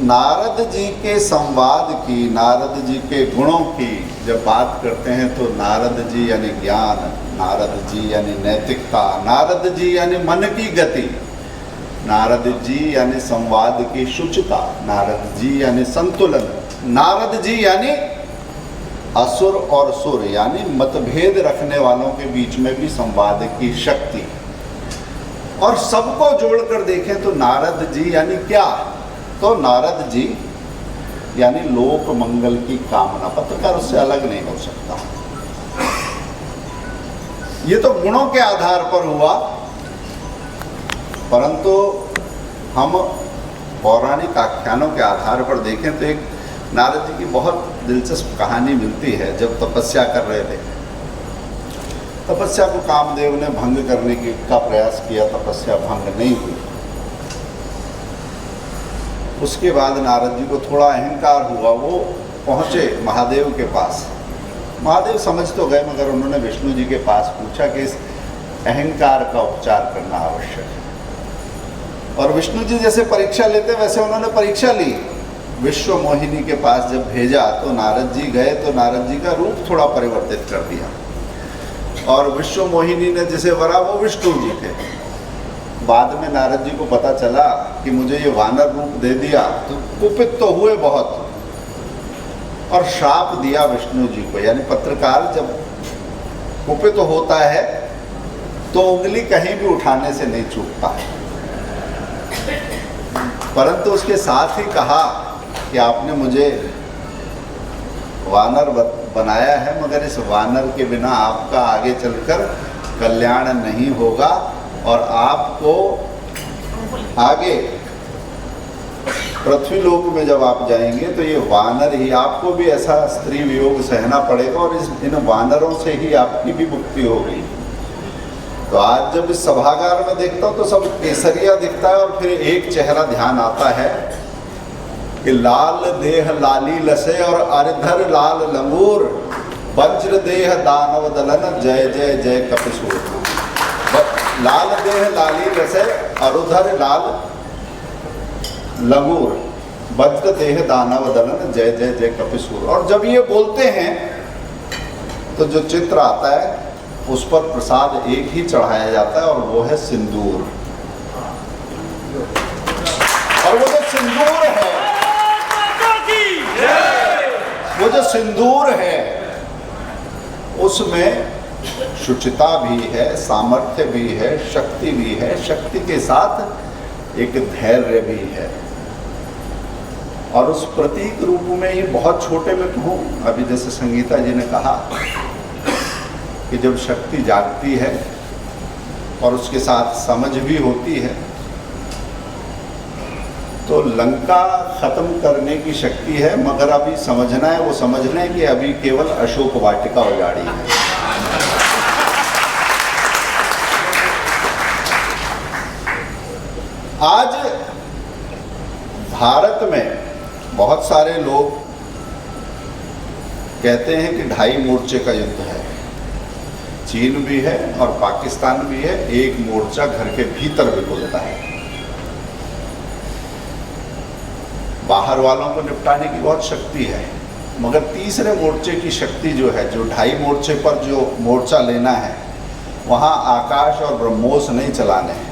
नारद जी के संवाद की, नारद जी के गुणों की जब बात करते हैं तो नारद जी यानी ज्ञान, नारद जी यानी नैतिकता, नारद जी यानी मन की गति, नारद जी यानी संवाद की शुचिता, नारद जी यानी संतुलन, नारद जी यानी असुर और सुर यानी मतभेद रखने वालों के बीच में भी संवाद की शक्ति। और सबको जोड़कर देखें तो नारद जी यानी क्या? तो नारद जी यानी लोक मंगल की कामना। पत्रकार उससे अलग नहीं हो सकता। ये तो गुणों के आधार पर हुआ, परंतु हम पौराणिक आख्यानों के आधार पर देखें तो एक नारद जी की बहुत दिलचस्प कहानी मिलती है। जब तपस्या कर रहे थे, तपस्या को कामदेव ने भंग करने का प्रयास किया, तपस्या भंग नहीं हुई। उसके बाद नारद जी को थोड़ा अहंकार हुआ, वो पहुँचे महादेव के पास। महादेव समझ तो गए, मगर उन्होंने विष्णु जी के पास पूछा कि इस अहंकार का उपचार करना आवश्यक है। और विष्णु जी जैसे परीक्षा लेते वैसे उन्होंने परीक्षा ली। विश्व मोहिनी के पास जब भेजा तो नारद जी गए तो नारद जी का रूप थोड़ा परिवर्तित कर दिया, और विश्व मोहिनी ने जिसे वरा वो विष्णु जी थे। बाद में नारद जी को पता चला कि मुझे ये वानर रूप दे दिया, तो कुपित तो हुए बहुत और श्राप दिया विष्णु जी को। यानी पत्रकार जब कुपित तो होता है तो उंगली कहीं भी उठाने से नहीं चूकता, परंतु उसके साथ ही कहा कि आपने मुझे वानर बनाया है, मगर इस वानर के बिना आपका आगे चलकर कल्याण नहीं होगा, और आपको आगे पृथ्वी लोक में जब आप जाएंगे तो ये वानर ही, आपको भी ऐसा स्त्री वियोग सहना पड़ेगा, और इन वानरों से ही आपकी भी मुक्ति होगी। तो आज जब इस सभागार में देखता हूँ तो सब केसरिया दिखता है, और फिर एक चेहरा ध्यान आता है कि लाल देह लाली लसे और अरिधर लाल लंगूर, वज्र देह दानव दलन, जय जय जय कपिसूर। लाल देह लाली लसे, अरुधर लाल लंगूर, वज्र देह दानव दलन, जय जय जय कपिसूर। और जब ये बोलते हैं तो जो चित्र आता है उस पर प्रसाद एक ही चढ़ाया जाता है, और वो है सिंदूर। और वो जो सिंदूर है, वो जो सिंदूर है उसमें शुचिता भी है, सामर्थ्य भी है, शक्ति भी है, शक्ति के साथ एक धैर्य भी है। और उस प्रतीक रूप में ये बहुत छोटे में कहूँ, अभी जैसे संगीता जी ने कहा कि जब शक्ति जागती है और उसके साथ समझ भी होती है, तो लंका खत्म करने की शक्ति है, मगर अभी समझना है, वो समझ लें कि अभी केवल अशोक वाटिका उजाड़ी है। आज भारत में बहुत सारे लोग कहते हैं कि 2.5 मोर्चे का युद्ध है। चीन भी है और पाकिस्तान भी है, एक मोर्चा घर के भीतर भी बोलता है। बाहर वालों को निपटाने की बहुत शक्ति है, मगर तीसरे मोर्चे की शक्ति जो है, जो 2.5 मोर्चे पर जो मोर्चा लेना है, वहाँ आकाश और ब्रह्मोस नहीं चलाने हैं,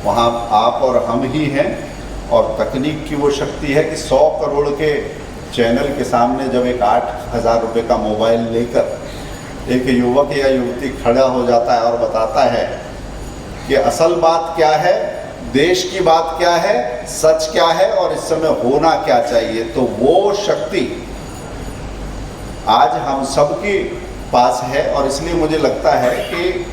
वहाँ आप और हम ही हैं। और तकनीक की वो शक्ति है कि 100 करोड़ के चैनल के सामने जब एक 8,000 रुपये का मोबाइल लेकर एक युवक या युवती खड़ा हो जाता है और बताता है कि असल बात क्या है, देश की बात क्या है, सच क्या है और इस समय होना क्या चाहिए, तो वो शक्ति आज हम सबके पास है। और इसलिए मुझे लगता है कि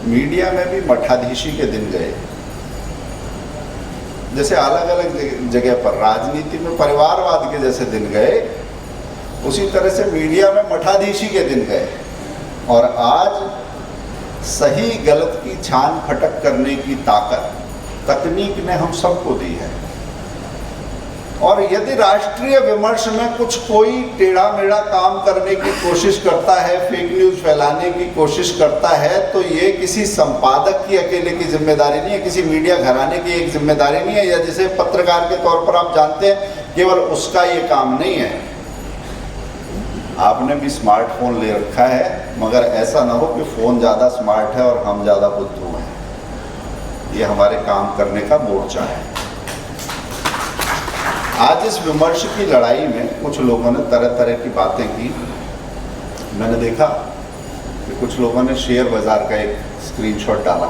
मीडिया में भी मठाधीशी के दिन गए। जैसे अलग अलग जगह पर राजनीति में परिवारवाद के जैसे दिन गए, उसी तरह से मीडिया में मठाधीशी के दिन गए। और आज सही गलत की छान फटक करने की ताकत तकनीक ने हम सबको दी है। और यदि राष्ट्रीय विमर्श में कुछ कोई टेढ़ा मेढ़ा काम करने की कोशिश करता है, फेक न्यूज़ फैलाने की कोशिश करता है, तो ये किसी संपादक की अकेले की जिम्मेदारी नहीं है, किसी मीडिया घराने की एक जिम्मेदारी नहीं है, या जिसे पत्रकार के तौर पर आप जानते हैं केवल उसका ये काम नहीं है। आपने भी स्मार्टफोन ले रखा है, मगर ऐसा ना हो कि फ़ोन ज़्यादा स्मार्ट है और हम ज़्यादा बुद्धू हैं। ये हमारे काम करने का मोर्चा है। आज इस विमर्श की लड़ाई में कुछ लोगों ने तरह तरह की बातें की। मैंने देखा कि कुछ लोगों ने शेयर बाज़ार का एक स्क्रीनशॉट डाला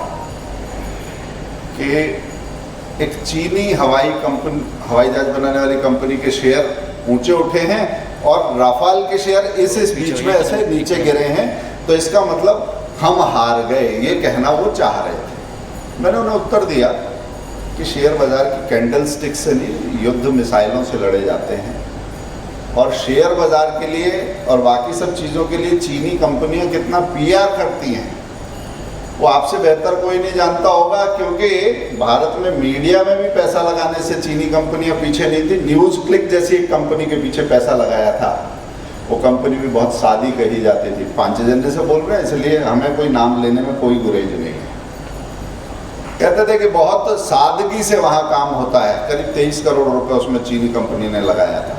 कि एक चीनी हवाई जहाज बनाने वाली कंपनी के शेयर ऊंचे उठे हैं और राफाल के शेयर इस बीच में ऐसे नीचे गिरे हैं, तो इसका मतलब हम हार गए, ये कहना वो चाह रहे थे। मैंने उन्हें उत्तर दिया कि शेयर बाज़ार की कैंडल स्टिक से नहीं, युद्ध मिसाइलों से लड़े जाते हैं, और शेयर बाज़ार के लिए और बाकी सब चीज़ों के लिए चीनी कंपनियां कितना पीआर करती हैं वो आपसे बेहतर कोई नहीं जानता होगा, क्योंकि भारत में मीडिया में भी पैसा लगाने से चीनी कंपनियां पीछे नहीं थी। न्यूज़ क्लिक जैसी एक कंपनी के पीछे पैसा लगाया था, वो कंपनी भी बहुत सादी कही जाती थी। 5 एजेंडे से बोल रहे हैं, इसलिए हमें कोई नाम लेने में कोई गुरेज नहीं है। कहते थे कि बहुत सादगी से वहाँ काम होता है। करीब 23 करोड़ रुपए उसमें चीनी कंपनी ने लगाया था।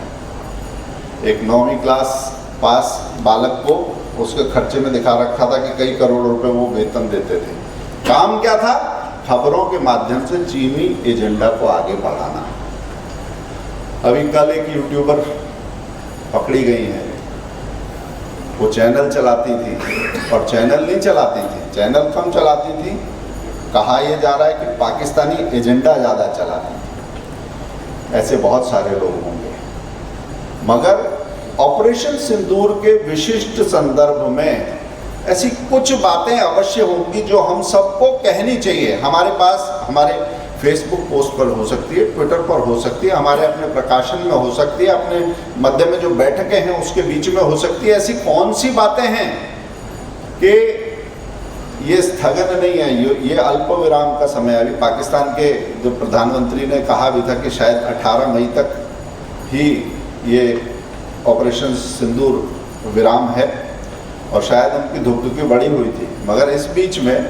एक 9वीं क्लास पास बालक को उसके खर्चे में दिखा रखा था कि कई करोड़ रुपए वो वेतन देते थे। काम क्या था? खबरों के माध्यम से चीनी एजेंडा को आगे बढ़ाना। अभी कल एक यूट्यूबर पकड़ी गई है, वो चैनल चलाती थी, और चैनल नहीं चलाती थी, चैनल कम चलाती थी। कहा यह जा रहा है कि पाकिस्तानी एजेंडा ज़्यादा चलाती थी। ऐसे बहुत सारे लोग होंगे, मगर ऑपरेशन सिंदूर के विशिष्ट संदर्भ में ऐसी कुछ बातें अवश्य होंगी जो हम सबको कहनी चाहिए। हमारे पास हमारे फेसबुक पोस्ट पर हो सकती है, ट्विटर पर हो सकती है, हमारे अपने प्रकाशन में हो सकती है, अपने मध्य में जो बैठकें हैं उसके बीच में हो सकती है। ऐसी कौन सी बातें हैं कि ये स्थगन नहीं है, ये अल्प विराम का समय है। अभी पाकिस्तान के जो प्रधानमंत्री ने कहा भी था कि शायद 18 मई तक ही ये ऑपरेशन सिंदूर विराम है, और शायद उनकी धुकधुकी बढ़ी हुई थी, मगर इस बीच में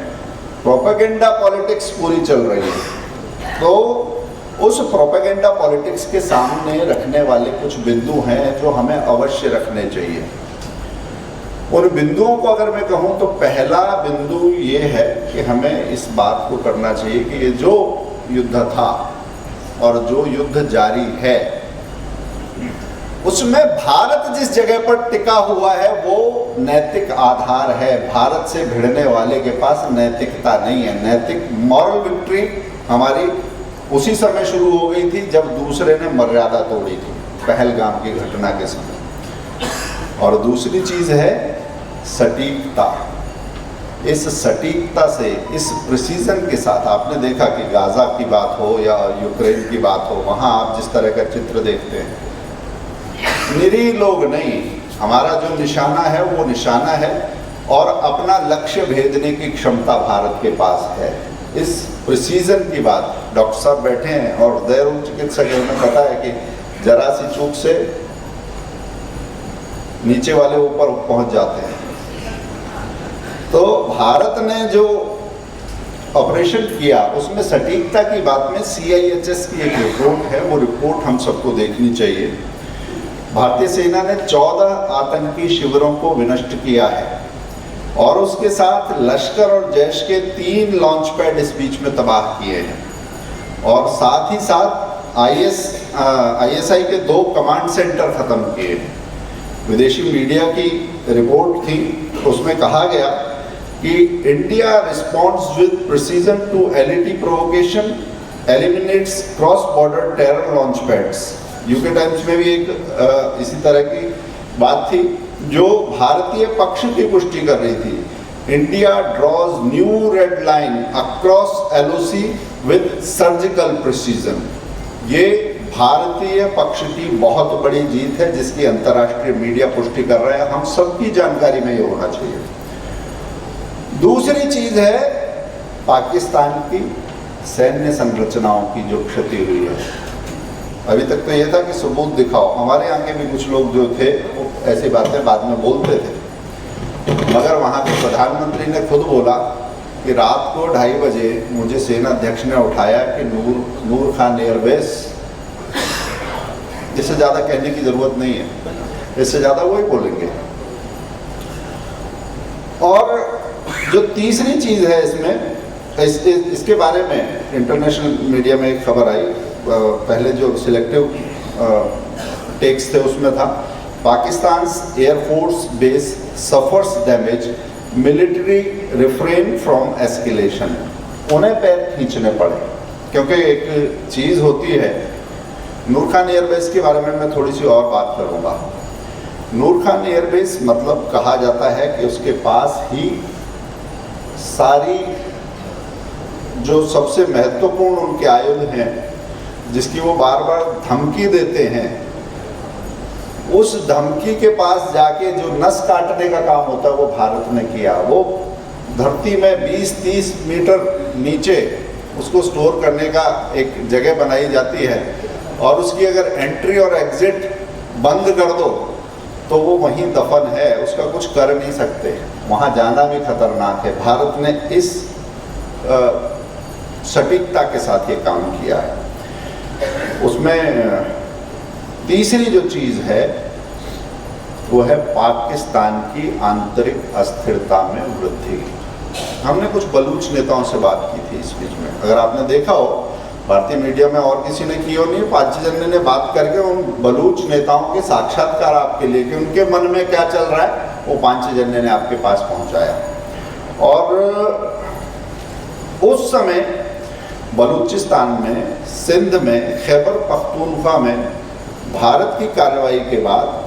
प्रोपेगेंडा पॉलिटिक्स पूरी चल रही है। तो उस प्रोपेगेंडा पॉलिटिक्स के सामने रखने वाले कुछ बिंदु हैं जो हमें अवश्य रखने चाहिए। उन बिंदुओं को अगर मैं कहूँ तो पहला बिंदु ये है कि हमें इस बात को करना चाहिए कि ये जो युद्ध था और जो युद्ध जारी है, उसमें भारत जिस जगह पर टिका हुआ है वो नैतिक आधार है। भारत से भिड़ने वाले के पास नैतिकता नहीं है। नैतिक मॉरल विक्ट्री हमारी उसी समय शुरू हो गई थी जब दूसरे ने मर्यादा तोड़ी थी, पहलगाम की घटना के समय। और दूसरी चीज़ है सटीकता। इस सटीकता से, इस प्रिसीजन के साथ, आपने देखा कि गाज़ा की बात हो या यूक्रेन की बात हो, वहाँ आप जिस तरह का चित्र देखते हैं, निरीह लोग नहीं, हमारा जो निशाना है वो निशाना है, और अपना लक्ष्य भेदने की क्षमता भारत के पास है। इस प्रिसीजन की बात, डॉक्टर साहब बैठे हैं और हृदय रोग चिकित्सक हैं, उन्हें पता है कि जरा सी चूक से नीचे वाले ऊपर पहुंच जाते हैं। तो भारत ने जो ऑपरेशन किया उसमें सटीकता की बात में CIHS की एक रिपोर्ट है, वो रिपोर्ट हम सबको देखनी चाहिए। भारतीय सेना ने 14 आतंकी शिविरों को विनष्ट किया है, और उसके साथ लश्कर और जैश के 3 लॉन्च पैड इस बीच में तबाह किए हैं, और साथ ही साथ ISI के 2 कमांड सेंटर ख़त्म किए हैं। विदेशी मीडिया की रिपोर्ट थी, उसमें कहा गया कि India responds with precision to LET provocation, eliminates cross border terror launch pads. UK Times में भी एक इसी तरह की बात थी जो भारतीय पक्ष की पुष्टि कर रही थी। India draws new red line across LOC with surgical precision. ये भारतीय पक्ष की बहुत बड़ी जीत है जिसकी अंतर्राष्ट्रीय मीडिया पुष्टि कर रहे हैं। हम सबकी जानकारी में ये होना चाहिए। दूसरी चीज है पाकिस्तान की सैन्य संरचनाओं की जो क्षति हुई है। अभी तक तो ये था कि सबूत दिखाओ। हमारे यहाँ के भी कुछ लोग जो थे वो ऐसी बातें बाद में बोलते थे, मगर वहाँ के प्रधानमंत्री ने खुद बोला कि रात को 2:30 बजे मुझे सेना अध्यक्ष ने उठाया कि नूर खान एयरबेस। इससे ज़्यादा कहने की ज़रूरत नहीं है, इससे ज़्यादा वही बोलेंगे। और जो तीसरी चीज़ है इसमें, इसके बारे में इंटरनेशनल मीडिया में एक खबर आई, पहले जो सिलेक्टिव टेक्स्ट थे उसमें था, Pakistan air force base suffers damage, military refrain from escalation. उन्हें पैर खींचने पड़े, क्योंकि एक चीज़ होती है, नूर खान एयरबेस के बारे में मैं थोड़ी सी और बात करूँगा। नूर खान एयरबेस मतलब कहा जाता है कि उसके पास ही सारी जो सबसे महत्वपूर्ण उनके आयुध हैं, जिसकी वो बार बार धमकी देते हैं, उस धमकी के पास जाके जो नस काटने का काम होता है वो भारत ने किया। वो धरती में 20-30 मीटर नीचे उसको स्टोर करने का एक जगह बनाई जाती है, और उसकी अगर एंट्री और एग्जिट बंद कर दो तो वो वहीं दफन है, उसका कुछ कर नहीं सकते, वहाँ जाना भी खतरनाक है। भारत ने इस सटीकता के साथ ये काम किया है। उसमें तीसरी जो चीज़ है वो है पाकिस्तान की आंतरिक अस्थिरता में वृद्धि। हमने कुछ बलूच नेताओं से बात की थी इस बीच में, अगर आपने देखा हो, भारतीय मीडिया में और किसी ने की हो नहीं, पांचजन्य ने बात करके उन बलूच नेताओं के साक्षात्कार आपके लिए कि उनके मन में क्या चल रहा है, वो पांचजन्य ने आपके पास पहुंचाया। और उस समय बलूचिस्तान में, सिंध में, खैबर पख्तूनख्वा में भारत की कार्रवाई के बाद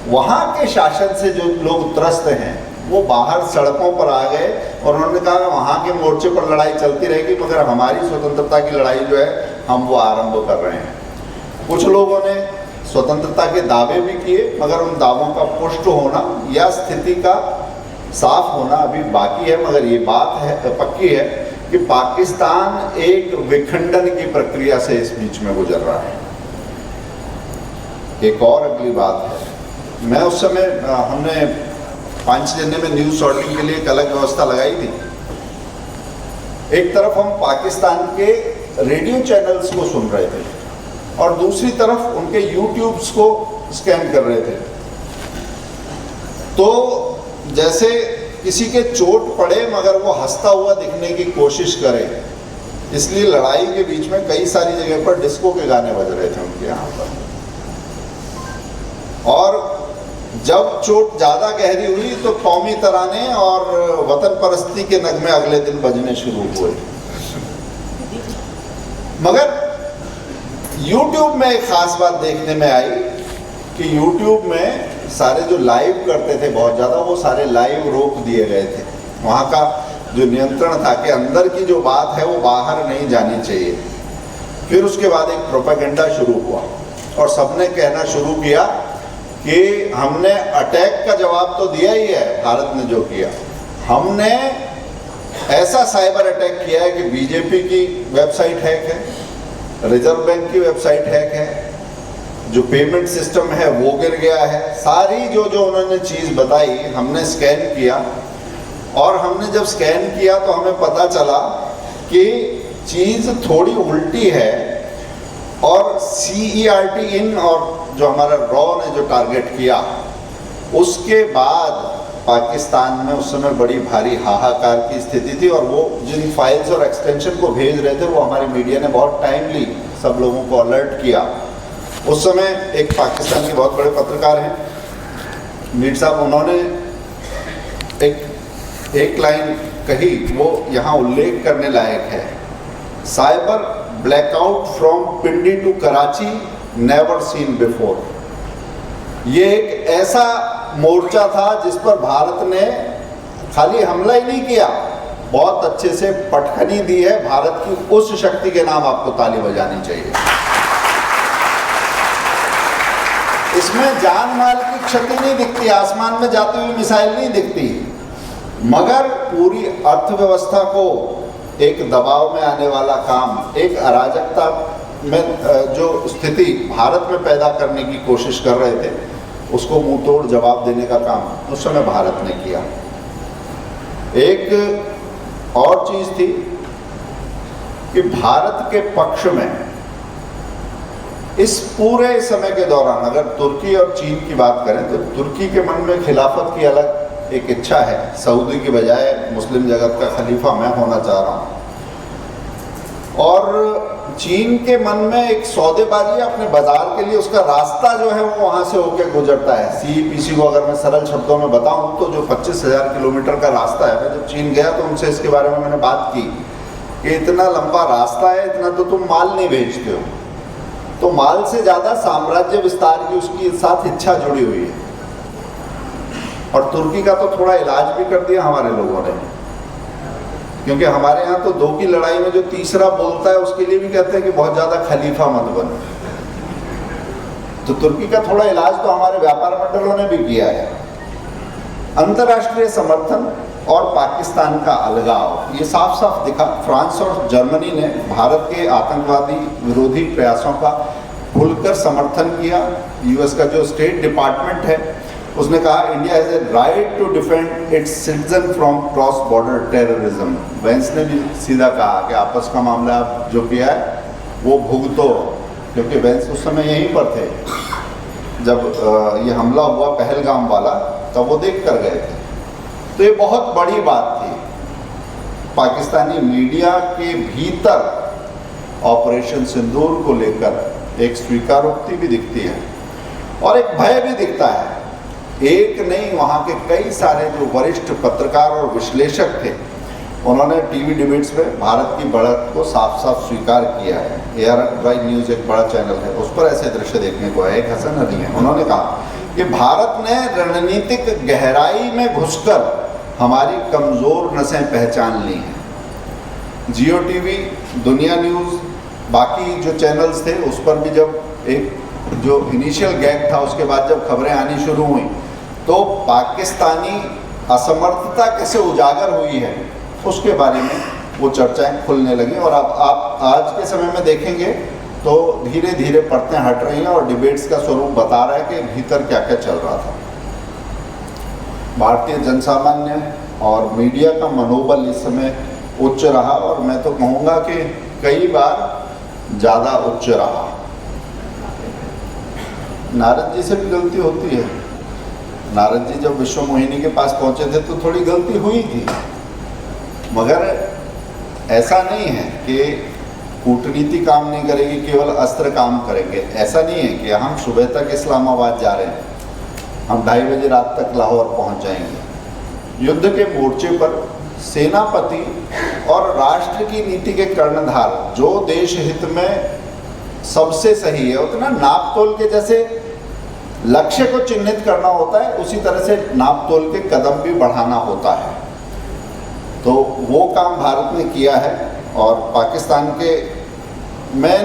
वहाँ के शासन से जो लोग त्रस्त हैं वो बाहर सड़कों पर आ गए, और उन्होंने कहा वहाँ के मोर्चे पर लड़ाई चलती रहेगी, मगर हमारी स्वतंत्रता की लड़ाई जो है हम वो आरंभ कर रहे हैं। कुछ लोगों ने स्वतंत्रता के दावे भी किए, मगर उन दावों का पुष्ट होना या स्थिति का साफ होना अभी बाकी है। मगर ये बात है, पक्की है कि पाकिस्तान एक विखंडन की प्रक्रिया से इस बीच में गुजर रहा है। एक और अगली बात है, मैं उस समय हमने पांचजन्य में न्यूज़ शॉर्टिंग के लिए एक अलग व्यवस्था लगाई थी। एक तरफ हम पाकिस्तान के रेडियो चैनल्स को सुन रहे थे और दूसरी तरफ उनके यूट्यूब्स को स्कैन कर रहे थे। तो जैसे किसी के चोट पड़े मगर वो हंसता हुआ दिखने की कोशिश करे, इसलिए लड़ाई के बीच में कई सारी जगह पर डिस्को के गाने बज रहे थे उनके यहाँ पर। और जब चोट ज़्यादा गहरी हुई तो कौमी तराने और वतन परस्ती के नगमे अगले दिन बजने शुरू हुए। मगर YouTube में एक ख़ास बात देखने में आई कि YouTube में सारे जो लाइव करते थे बहुत ज़्यादा, वो सारे लाइव रोक दिए गए थे। वहाँ का जो नियंत्रण था कि अंदर की जो बात है वो बाहर नहीं जानी चाहिए। फिर उसके बाद एक प्रोपेगेंडा शुरू हुआ और सबने कहना शुरू किया कि हमने अटैक का जवाब तो दिया ही है, भारत ने जो किया, हमने ऐसा साइबर अटैक किया है कि बीजेपी की वेबसाइट हैक है, रिजर्व बैंक की वेबसाइट हैक है, जो पेमेंट सिस्टम है वो गिर गया है। सारी जो उन्होंने चीज़ बताई हमने स्कैन किया, और हमने जब स्कैन किया तो हमें पता चला कि चीज़ थोड़ी उल्टी है। और CERT इन और जो हमारा रॉ ने जो टारगेट किया, उसके बाद पाकिस्तान में उस समय बड़ी भारी हाहाकार की स्थिति थी। और वो जिन फाइल्स और एक्सटेंशन को भेज रहे थे वो हमारी मीडिया ने बहुत टाइमली सब लोगों को अलर्ट किया। उस समय एक पाकिस्तान के बहुत बड़े पत्रकार हैं मीर साहब, उन्होंने एक लाइन कही, वो यहाँ उल्लेख करने लायक है, cyber blackout from Pindi to Karachi never seen before. ये एक ऐसा मोर्चा था जिस पर भारत ने खाली हमला ही नहीं किया, बहुत अच्छे से पटखनी दी है। भारत की उस शक्ति के नाम आपको ताली बजानी चाहिए। इसमें जान माल की क्षति नहीं दिखती, आसमान में जाती हुई मिसाइल नहीं दिखती, मगर पूरी अर्थव्यवस्था को एक दबाव में आने वाला काम, एक अराजकता में जो स्थिति भारत में पैदा करने की कोशिश कर रहे थे उसको मुंह तोड़ जवाब देने का काम उस समय भारत ने किया। एक और चीज़ थी कि भारत के पक्ष में इस पूरे समय के दौरान अगर तुर्की और चीन की बात करें तो तुर्की के मन में खिलाफत की अलग एक इच्छा है, सऊदी की बजाय मुस्लिम जगत का खलीफा मैं होना चाह रहा हूँ। और चीन के मन में एक सौदेबाजी है अपने बाजार के लिए, उसका रास्ता जो है वो वहाँ से होकर गुजरता है। CEPC को अगर मैं सरल शब्दों में बताऊँ तो जो 25,000 किलोमीटर का रास्ता है, मैं जब चीन गया तो उनसे इसके बारे में मैंने बात की कि इतना लंबा रास्ता है, इतना तो तुम माल नहीं भेजते हो, तो माल से ज़्यादा साम्राज्य विस्तार की उसकी साथ इच्छा जुड़ी हुई है। और तुर्की का तो थोड़ा इलाज भी कर दिया हमारे लोगों ने, क्योंकि हमारे यहाँ तो 2 की लड़ाई में जो तीसरा बोलता है उसके लिए भी कहते हैं कि बहुत ज़्यादा खलीफा मत बनो। तो तुर्की का थोड़ा इलाज तो हमारे व्यापार मंडलों ने भी किया है। अंतर्राष्ट्रीय समर्थन और पाकिस्तान का अलगाव ये साफ साफ दिखा। फ्रांस और जर्मनी ने भारत के आतंकवादी विरोधी प्रयासों का खुलकर समर्थन किया। US का जो स्टेट डिपार्टमेंट है उसने कहा India has a right to defend its citizen from cross border terrorism. Vance ने भी सीधा कहा कि आपस का मामला जो किया है वो भुगतो, क्योंकि वेंस उस समय यहीं पर थे जब ये हमला हुआ पहलगाम वाला, तब वो देख कर गए थे। तो ये बहुत बड़ी बात थी। पाकिस्तानी मीडिया के भीतर ऑपरेशन सिंदूर को लेकर एक स्वीकारोक्ति भी दिखती है और एक भय भी दिखता है। एक नहीं, वहाँ के कई सारे जो वरिष्ठ पत्रकार और विश्लेषक थे उन्होंने टीवी डिबेट्स में भारत की बढ़त को साफ साफ स्वीकार किया है। ARY न्यूज़ एक बड़ा चैनल है, उस पर ऐसे दृश्य देखने को है। एक हसन अली है, उन्होंने कहा कि भारत ने रणनीतिक गहराई में घुसकर हमारी कमज़ोर नसें पहचान ली हैं। जियो टीवी, दुनिया न्यूज़, बाकी जो चैनल्स थे उस पर भी जब एक जो इनिशियल गैग था उसके बाद जब खबरें आनी शुरू हुई तो पाकिस्तानी असमर्थता कैसे उजागर हुई है उसके बारे में वो चर्चाएं खुलने लगी। और अब आप आज के समय में देखेंगे तो धीरे धीरे परतें हट रही हैं और डिबेट्स का स्वरूप बता रहा है कि भीतर क्या क्या चल रहा था। भारतीय जनसामान्य और मीडिया का मनोबल इस समय उच्च रहा और मैं तो कहूँगा कि कई बार ज़्यादा उच्च रहा। नारद जी से भी गलती होती है। नारद जी जब विश्व मोहिनी के पास पहुँचे थे तो थोड़ी गलती हुई थी, मगर ऐसा नहीं है कि कूटनीति काम नहीं करेगी, केवल अस्त्र काम करेंगे। ऐसा नहीं है कि हम सुबह तक इस्लामाबाद जा रहे हैं, हम 2:30 बजे रात तक लाहौर पहुंच जाएंगे। युद्ध के मोर्चे पर सेनापति और राष्ट्र की नीति के कर्णधार जो देश हित में सबसे सही है, उतना नाप तोल के जैसे लक्ष्य को चिन्हित करना होता है उसी तरह से नाप तोल के कदम भी बढ़ाना होता है। तो वो काम भारत ने किया है। और पाकिस्तान के मैं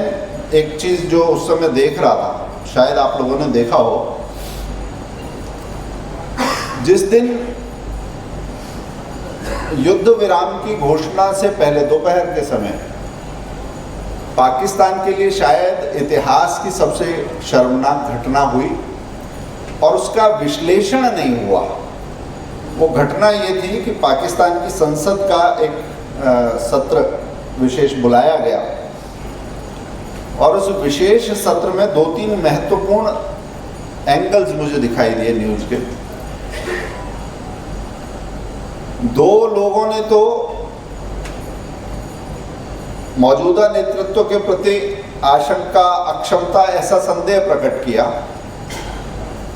एक चीज़ जो उस समय देख रहा था, शायद आप लोगों ने देखा हो, जिस दिन युद्ध विराम की घोषणा से पहले दोपहर के समय पाकिस्तान के लिए शायद इतिहास की सबसे शर्मनाक घटना हुई और उसका विश्लेषण नहीं हुआ। वो घटना ये थी कि पाकिस्तान की संसद का एक सत्र विशेष बुलाया गया और उस विशेष सत्र में 2-3 महत्वपूर्ण एंगल्स मुझे दिखाई दिए न्यूज़ के। 2 लोगों ने तो मौजूदा नेतृत्व के प्रति आशंका, अक्षमता, ऐसा संदेह प्रकट किया।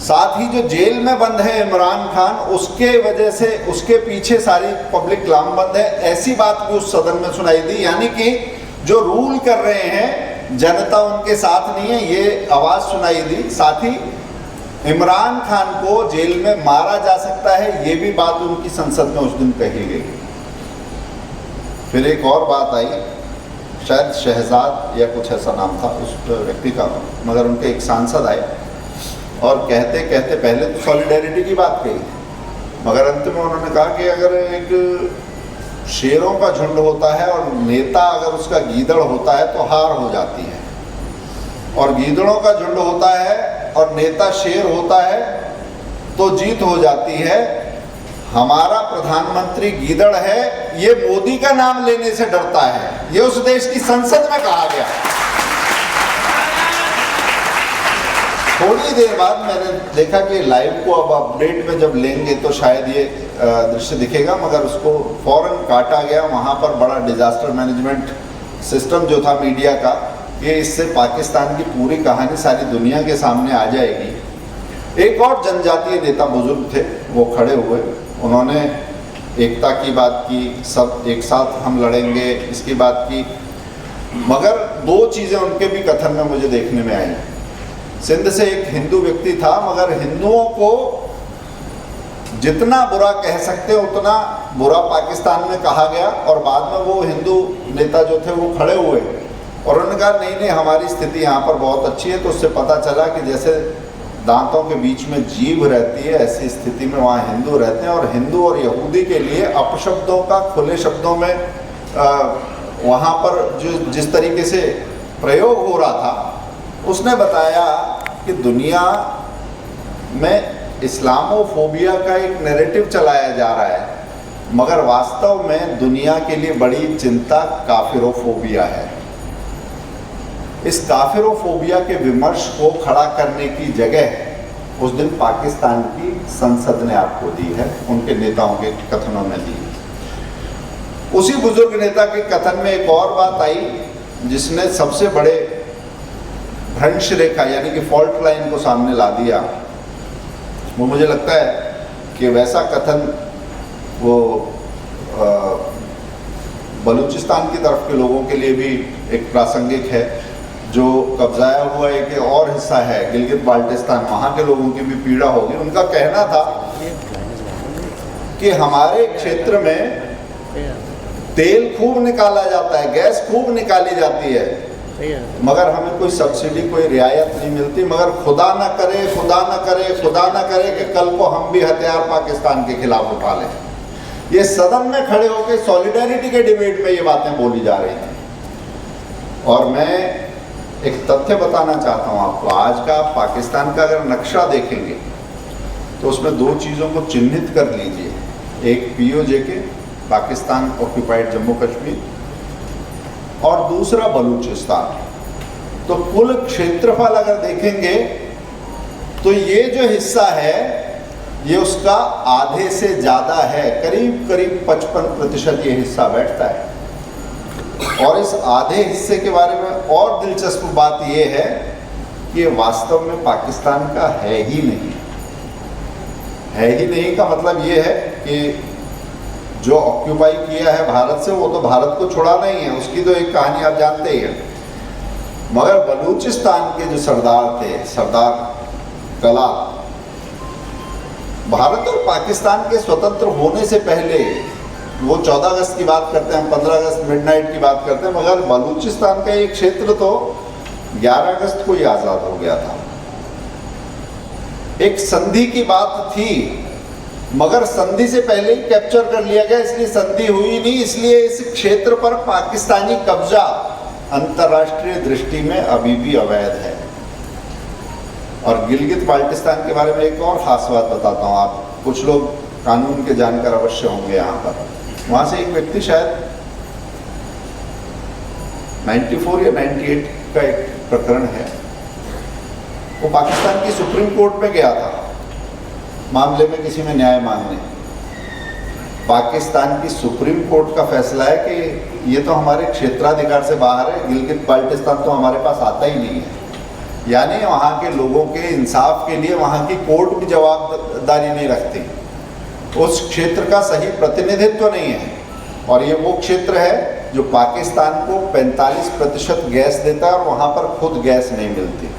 साथ ही जो जेल में बंद है इमरान खान, उसके वजह से उसके पीछे सारी पब्लिक लामबंद है, ऐसी बात भी उस सदन में सुनाई दी। यानी कि जो रूल कर रहे हैं जनता उनके साथ नहीं है, ये आवाज़ सुनाई दी। साथ ही इमरान खान को जेल में मारा जा सकता है, ये भी बात उनकी संसद में उस दिन कही गई। फिर एक और बात आई, शायद शहजाद या कुछ ऐसा नाम था उस व्यक्ति का, मगर उनके एक सांसद आए और कहते कहते पहले तो सॉलिडेरिटी की बात कही, मगर अंत में उन्होंने कहा कि अगर एक शेरों का झुंड होता है और नेता अगर उसका गीदड़ होता है तो हार हो जाती है। और गीदड़ों का झुंड होता है और नेता शेर होता है तो जीत हो जाती है। हमारा प्रधानमंत्री गीदड़ है, ये मोदी का नाम लेने से डरता है, ये उस देश की संसद में कहा गया। थोड़ी देर बाद मैंने देखा कि लाइव को अब अपडेट में जब लेंगे तो शायद ये दृश्य दिखेगा, मगर उसको फौरन काटा गया। वहाँ पर बड़ा डिजास्टर मैनेजमेंट सिस्टम जो था मीडिया का, ये इससे पाकिस्तान की पूरी कहानी सारी दुनिया के सामने आ जाएगी। एक और जनजातीय नेता बुजुर्ग थे, वो खड़े हुए, उन्होंने एकता की बात की, सब एक साथ हम लड़ेंगे इसकी बात की, मगर दो चीज़ें उनके भी कथन में मुझे देखने में आई। सिंध से एक हिंदू व्यक्ति था, मगर हिंदुओं को जितना बुरा कह सकते उतना बुरा पाकिस्तान में कहा गया। और बाद में वो हिंदू नेता जो थे वो खड़े हुए और उन्होंने कहा नहीं नहीं हमारी स्थिति यहाँ पर बहुत अच्छी है। तो उससे पता चला कि जैसे दांतों के बीच में जीभ रहती है, ऐसी स्थिति में वहाँ हिंदू रहते हैं। और हिंदू और यहूदी के लिए अपशब्दों का खुले शब्दों में वहाँ पर जो जिस तरीके से प्रयोग हो रहा था, उसने बताया कि दुनिया में इस्लामोफोबिया का एक नैरेटिव चलाया जा रहा है, मगर वास्तव में दुनिया के लिए बड़ी चिंता काफिरोफोबिया है। इस काफिरोफोबिया के विमर्श को खड़ा करने की जगह उस दिन पाकिस्तान की संसद ने आपको दी है, उनके नेताओं के कथनों में दी। उसी बुजुर्ग नेता के कथन में एक और बात आई जिसने सबसे बड़े भ्रंश रेखा यानी कि फॉल्ट लाइन को सामने ला दिया। वो मुझे लगता है कि वैसा कथन वो बलूचिस्तान की तरफ के लोगों के लिए भी एक प्रासंगिक है, जो कब्जाया हुआ एक और हिस्सा है गिलगित बाल्टिस्तान, वहाँ के लोगों की भी पीड़ा होगी। उनका कहना था कि हमारे क्षेत्र में तेल खूब निकाला जाता है, गैस खूब निकाली जाती है, मगर हमें कोई सब्सिडी कोई रियायत नहीं मिलती। मगर खुदा न करे खुदा न करे खुदा न करे कि कल को हम भी हथियार पाकिस्तान के खिलाफ उठा लें। ये सदन में खड़े होकर सॉलिडारिटी के डिबेट में ये बातें बोली जा रही थी। और मैं एक तथ्य बताना चाहता हूँ आपको, आज का पाकिस्तान का अगर नक्शा देखेंगे तो उसमें दो चीज़ों को चिन्हित कर लीजिए, एक POJK पाकिस्तान ऑक्यूपाइड जम्मू कश्मीर और दूसरा बलूचिस्तान। तो कुल क्षेत्रफल अगर देखेंगे तो ये जो हिस्सा है ये उसका आधे से ज़्यादा है, करीब करीब 55% ये हिस्सा बैठता है। और इस आधे हिस्से के बारे में और दिलचस्प बात ये है कि ये वास्तव में पाकिस्तान का है ही नहीं। है ही नहीं का मतलब ये है कि जो ऑक्यूपाई किया है भारत से वो तो भारत को छुड़ाना ही है, उसकी तो एक कहानी आप जानते ही हैं। मगर बलूचिस्तान के जो सरदार थे, सरदार कला, भारत और पाकिस्तान के स्वतंत्र होने से पहले, वो 14 अगस्त की बात करते हैं, हम 15 अगस्त मिडनाइट की बात करते हैं, मगर बलूचिस्तान का एक क्षेत्र तो 11 अगस्त को ही आज़ाद हो गया था। एक संधि की बात थी, मगर संधि से पहले ही कैप्चर कर लिया गया, इसलिए संधि हुई नहीं। इसलिए इस क्षेत्र पर पाकिस्तानी कब्जा अंतर्राष्ट्रीय दृष्टि में अभी भी अवैध है। और गिलगित बाल्टिस्तान के बारे में एक और खास बात बताता हूँ, आप कुछ लोग कानून के जानकार अवश्य होंगे यहाँ पर। वहाँ से एक व्यक्ति शायद 94 या 98 का एक प्रकरण है, वो पाकिस्तान की सुप्रीम कोर्ट में गया था मामले में किसी में न्याय मांगने। पाकिस्तान की सुप्रीम कोर्ट का फैसला है कि ये तो हमारे क्षेत्राधिकार से बाहर है, गिलगित बाल्टिस्तान तो हमारे पास आता ही नहीं है। यानी वहाँ के लोगों के इंसाफ के लिए वहाँ की कोर्ट भी जवाबदारी नहीं रखती, उस क्षेत्र का सही प्रतिनिधित्व नहीं है। और ये वो क्षेत्र है जो पाकिस्तान को 45% गैस देता है और वहाँ पर खुद गैस नहीं मिलती।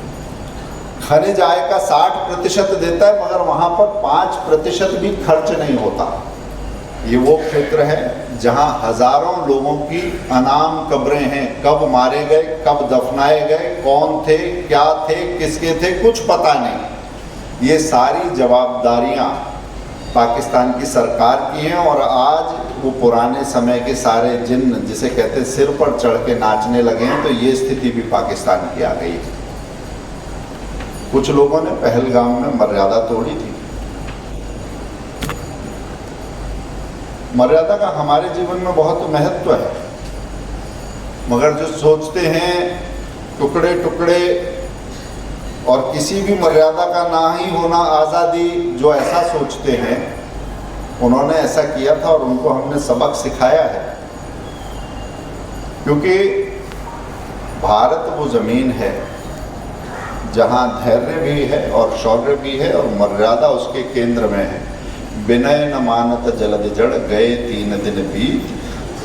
खनिज आय का 60% देता है, मगर वहाँ पर 5% भी खर्च नहीं होता। ये वो क्षेत्र है जहाँ हजारों लोगों की अनाम कब्रें हैं, कब मारे गए, कब दफनाए गए, कौन थे, क्या थे, किसके थे, कुछ पता नहीं। ये सारी जवाबदारियाँ पाकिस्तान की सरकार की हैं। और आज वो पुराने समय के सारे जिन्न जिसे कहते हैं सिर पर चढ़ के नाचने लगे हैं, तो ये स्थिति भी पाकिस्तान की आ गई है। कुछ लोगों ने पहलगाम में मर्यादा तोड़ी थी। मर्यादा का हमारे जीवन में बहुत महत्व है, मगर जो सोचते हैं टुकड़े टुकड़े और किसी भी मर्यादा का ना ही होना आज़ादी, जो ऐसा सोचते हैं, उन्होंने ऐसा किया था और उनको हमने सबक सिखाया है। क्योंकि भारत वो ज़मीन है जहाँ धैर्य भी है और शौर्य भी है और मर्यादा उसके केंद्र में है। विनय न मानत जलद जड़, गए 3 दिन बीत,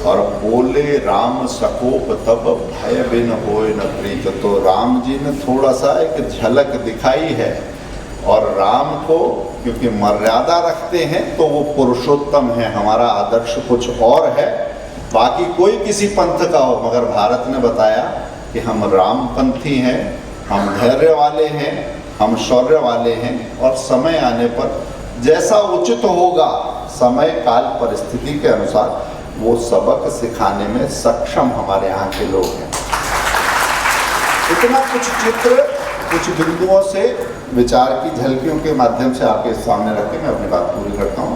और बोले राम सकोप तब, भय बिन होए न प्रीत। तो राम जी ने थोड़ा सा एक झलक दिखाई है, और राम को क्योंकि मर्यादा रखते हैं तो वो पुरुषोत्तम है। हमारा आदर्श कुछ और है, बाकी कोई किसी पंथ का हो, मगर भारत ने बताया कि हम रामपंथी हैं, हम धैर्य वाले हैं, हम शौर्य वाले हैं, और समय आने पर जैसा उचित होगा, समय काल परिस्थिति के अनुसार वो सबक सिखाने में सक्षम हमारे यहाँ के लोग हैं। इतना कुछ चित्र, कुछ बिंदुओं से विचार की झलकियों के माध्यम से आपके सामने रख के मैं अपनी बात पूरी करता हूँ।